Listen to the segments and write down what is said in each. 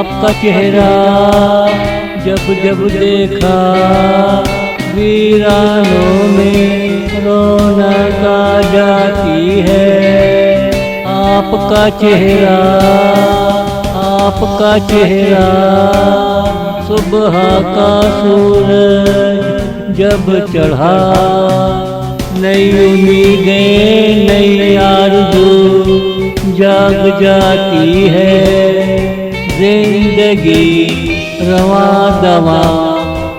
आपका चेहरा जब जब देखा वीरानों में रौनक आ जाती है। आपका चेहरा सुबह का सूरज जब चढ़ा, नई उम्मीदें नई आरज़ू जाग जाती है। जिंदगी रवां दवां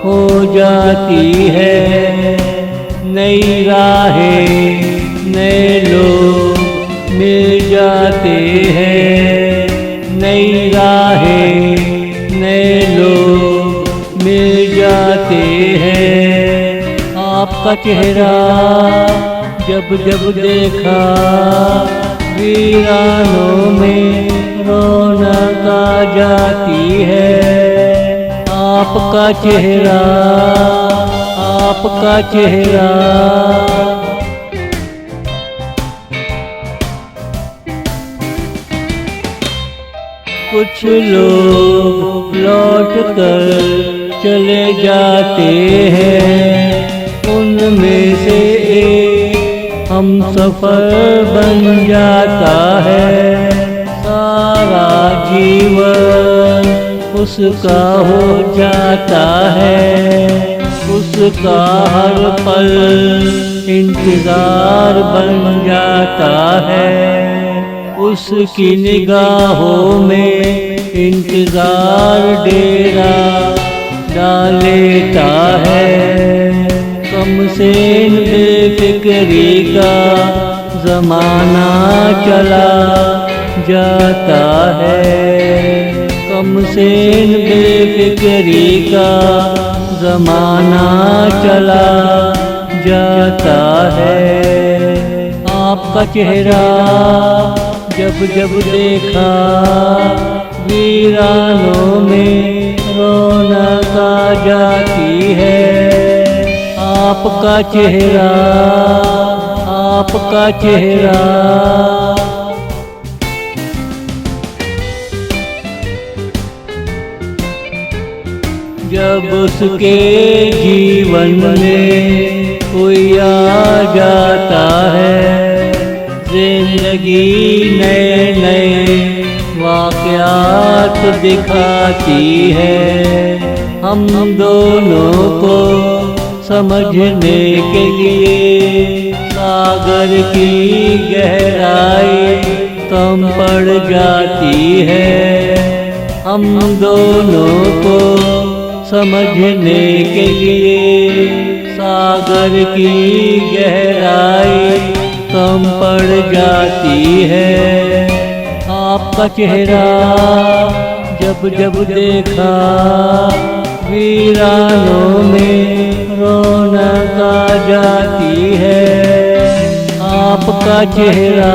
हो जाती है। नई राहें नए लोग मिल जाते हैं। नई राहें नए लोग मिल जाते हैं। आपका चेहरा जब जब देखा वीरानों में रौनक आ जाती है। आपका चेहरा कुछ लोग लौट कर चले जाते हैं, उनमें से एक हम सफर बन जाता है। सारा जीवन उसका हो जाता है, उसका हर पल इंतजार बन जाता है। उसकी निगाहों में इंतजार डेरा डाल लेता है। कम से बेफिक्री का जमाना चला जाता है। कम से बेफिक्री का जमाना चला जाता है। आपका चेहरा जब जब देखा वीरानों में रौनक आ जाती है। आपका चेहरा जब उसके जीवन में कोई आ जाता है, जिंदगी नए नए वाक़यात दिखाती है। हम दोनों को समझने के लिए सागर की गहराई कम पड़ जाती है। हम दोनों को समझने के लिए सागर की गहराई कम पड़ जाती है। आपका चेहरा जब जब देखा वीरानों में रौनक आ जाती है। आपका चेहरा